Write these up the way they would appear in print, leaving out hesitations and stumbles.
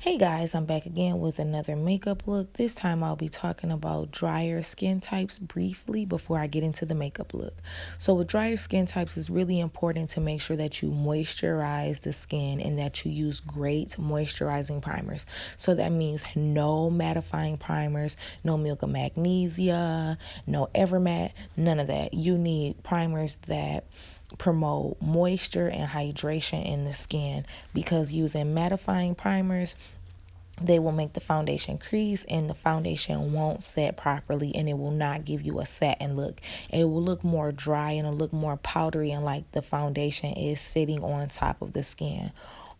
Hey guys, I'm back again with another makeup look. This time I'll be talking about drier skin types briefly before I get into the makeup look. So with drier skin types, it's really important to make sure that you moisturize the skin and that you use great moisturizing primers. So that means no mattifying primers, no Milk of Magnesia, no Evermatte, none of that. You need primers that promote moisture and hydration in the skin, because using mattifying primers, they will make the foundation crease and the foundation won't set properly, and it will not give you a satin look. It will look more dry and it'll look more powdery and like the foundation is sitting on top of the skin.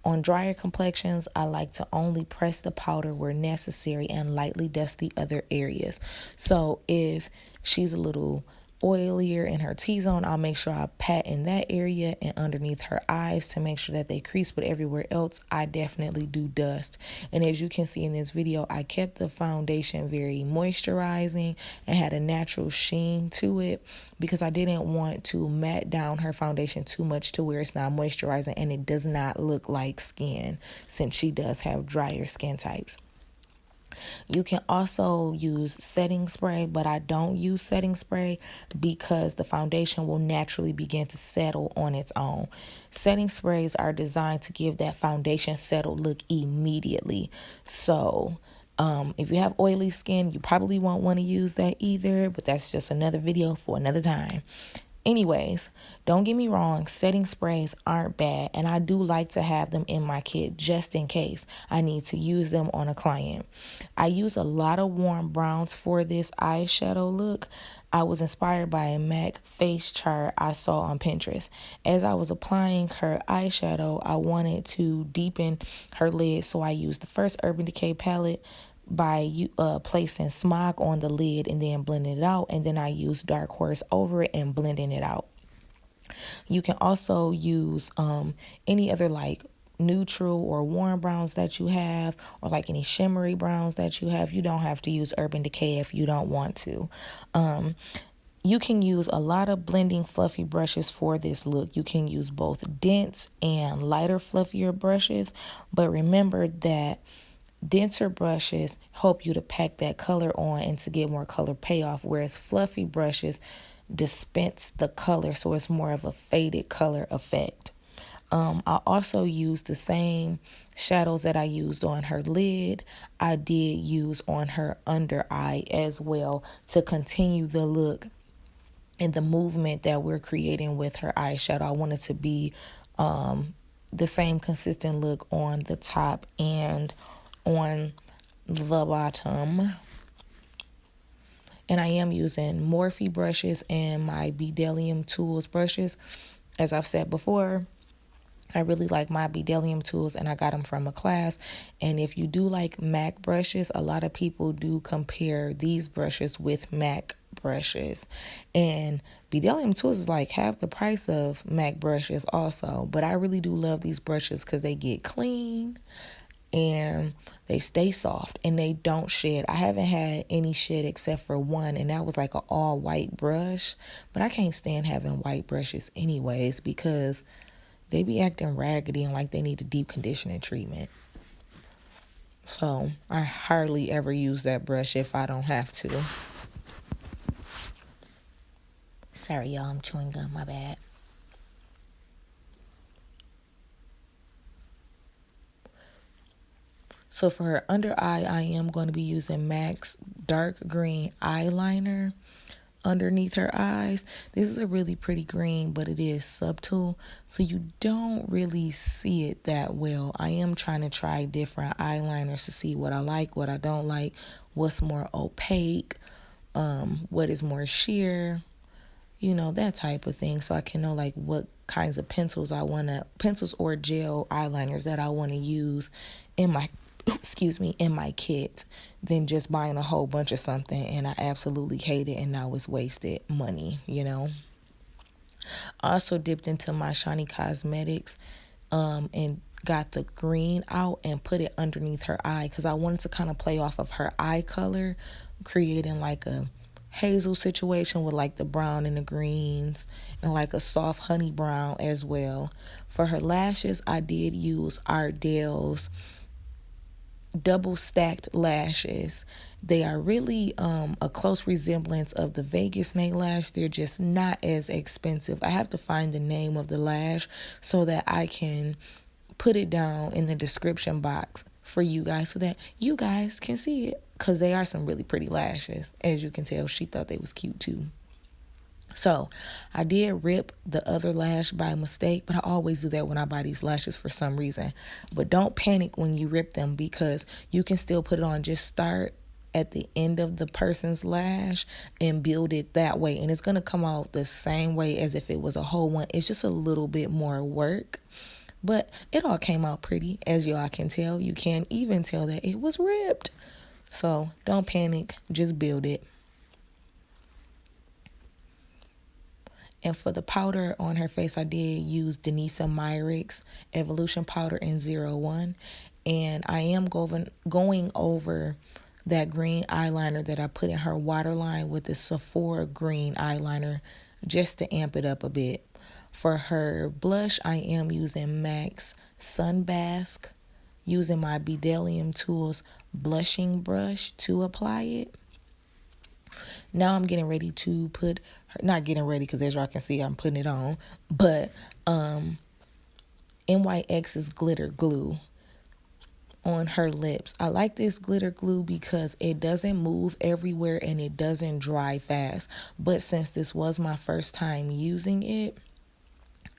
On drier complexions, I like to only press the powder where necessary and lightly dust the other areas. So if she's a little oilier in her T-zone, I'll make sure I pat in that area and underneath her eyes to make sure that they crease, but everywhere else I definitely do dust. And as you can see in this video, I kept the foundation very moisturizing and had a natural sheen to it because I didn't want to matte down her foundation too much to where it's not moisturizing and it does not look like skin, since she does have drier skin types. You can also use setting spray, but I don't use setting spray because the foundation will naturally begin to settle on its own. Setting sprays are designed to give that foundation settled look immediately. So if you have oily skin, you probably won't want to use that either, but that's just another video for another time. Anyways, don't get me wrong, setting sprays aren't bad, and I do like to have them in my kit just in case I need to use them on a client. I use a lot of warm browns for this eyeshadow look. I was inspired by a MAC face chart I saw on Pinterest. As I was applying her eyeshadow, I wanted to deepen her lid, so I used the first Urban Decay palette by placing smog on the lid and then blending it out, and then I use dark horse over it and blending it out. You can also use any other like neutral or warm browns that you have, or like any shimmery browns that you have. You don't have to use Urban Decay if you don't want to. You can use a lot of blending fluffy brushes for this look. You can use both dense and lighter fluffier brushes, but remember that denser brushes help you to pack that color on and to get more color payoff, whereas fluffy brushes dispense the color, so it's more of a faded color effect. I also used the same shadows that I used on her lid. I did use on her under eye as well to continue the look and the movement that we're creating with her eyeshadow. I wanted to be the same consistent look on the top and on the bottom. And I am using Morphe brushes and my Bdellium Tools brushes. As I've said before, I really like my Bdellium tools and I got them from a class. And if you do like MAC brushes, a lot of people do compare these brushes with MAC brushes. And Bdellium tools is like half the price of MAC brushes also. But I really do love these brushes because they get clean and they stay soft and they don't shed. I haven't had any shed except for one, and that was like an all white brush. But I can't stand having white brushes anyways because they be acting raggedy and like they need a deep conditioning treatment. So I hardly ever use that brush if I don't have to. Sorry, y'all, I'm chewing gum, my bad. So for her under eye, I am going to be using MAC's dark green eyeliner underneath her eyes. This is a really pretty green, but it is subtle, so you don't really see it that well. I am trying to try different eyeliners to see what I like, what I don't like, what's more opaque, what is more sheer, that type of thing, so I can know like what kinds of pencils or gel eyeliners that I want to use in my in my kit, than just buying a whole bunch of something and I absolutely hate it and now it's wasted money. I also dipped into my Shany Cosmetics and got the green out and put it underneath her eye because I wanted to kind of play off of her eye color, creating like a hazel situation with like the brown and the greens and like a soft honey brown as well. For her lashes, I did use Ardell's double stacked lashes. They are really a close resemblance of the Vegas nail lash. They're just not as expensive. I have to find the name of the lash so that I can put it down in the description box for you guys so that you guys can see it, because they are some really pretty lashes. As you can tell, she thought they was cute too. So I did rip the other lash by mistake, but I always do that when I buy these lashes for some reason. But don't panic when you rip them, because you can still put it on. Just start at the end of the person's lash and build it that way. And it's going to come out the same way as if it was a whole one. It's just a little bit more work. But it all came out pretty, as y'all can tell. You can even tell that it was ripped. So don't panic. Just build it. And for the powder on her face, I did use Danessa Myricks Evolution Powder in 01. And I am going over that green eyeliner that I put in her waterline with the Sephora green eyeliner just to amp it up a bit. For her blush, I am using MAC's Sunbask, using my Bdellium Tools blushing brush to apply it. Now I'm getting ready to put her, not getting ready because as y'all can see I'm putting it on, but NYX's glitter glue on her lips. I like this glitter glue because it doesn't move everywhere and it doesn't dry fast. But since this was my first time using it,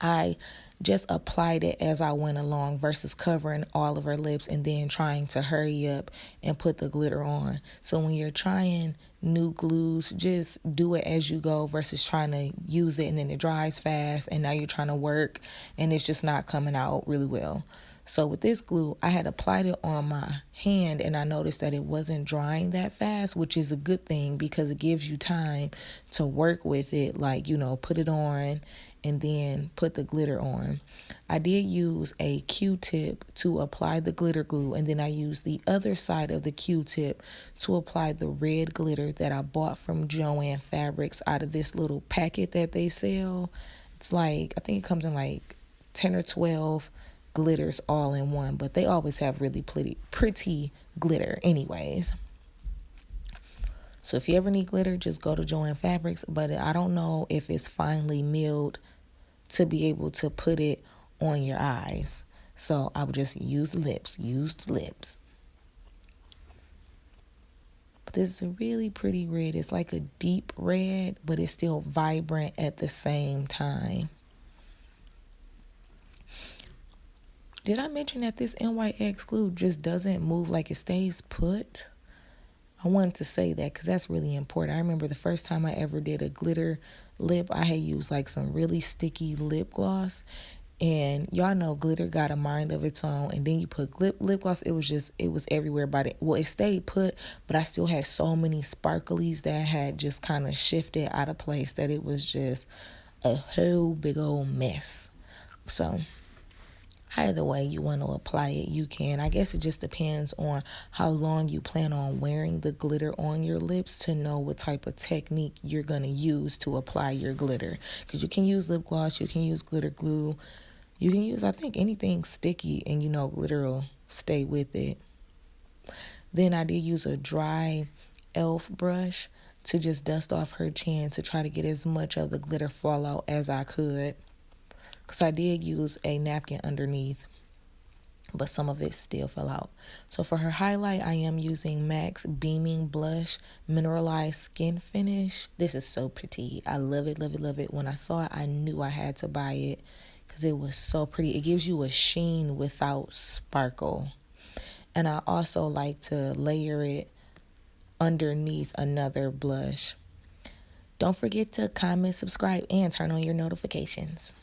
I just applied it as I went along versus covering all of her lips and then trying to hurry up and put the glitter on. So when you're trying new glues, just do it as you go versus trying to use it and then it dries fast and now you're trying to work and it's just not coming out really well. So with this glue, I had applied it on my hand and I noticed that it wasn't drying that fast, which is a good thing because it gives you time to work with it, like, you know, put it on and then put the glitter on. I did use a Q-tip to apply the glitter glue, and then I used the other side of the Q-tip to apply the red glitter that I bought from Joann Fabrics out of this little packet that they sell. It's like, I think it comes in like 10 or 12 glitters all in one, but they always have really pretty glitter anyways. So if you ever need glitter, just go to Joann Fabrics, but I don't know if it's finely milled to be able to put it on your eyes. So I would just use the lips. But this is a really pretty red. It's like a deep red, but it's still vibrant at the same time. Did I mention that this NYX glue just doesn't move, like it stays put? I wanted to say that because that's really important. I remember the first time I ever did a glitter lip, I had used like some really sticky lip gloss. And y'all know glitter got a mind of its own. And then you put lip gloss, it was everywhere. It stayed put, but I still had so many sparklies that had just kind of shifted out of place that it was just a whole big old mess. So either way you want to apply it, you can. I guess it just depends on how long you plan on wearing the glitter on your lips to know what type of technique you're going to use to apply your glitter. Because you can use lip gloss, you can use glitter glue, you can use, I think, anything sticky and, you know, glitter will stay with it. Then I did use a dry e.l.f. brush to just dust off her chin to try to get as much of the glitter fallout as I could. Because I did use a napkin underneath, but some of it still fell out. So for her highlight, I am using MAC's Beaming Blush Mineralized Skin Finish. This is so pretty. I love it, love it, love it. When I saw it, I knew I had to buy it because it was so pretty. It gives you a sheen without sparkle. And I also like to layer it underneath another blush. Don't forget to comment, subscribe, and turn on your notifications.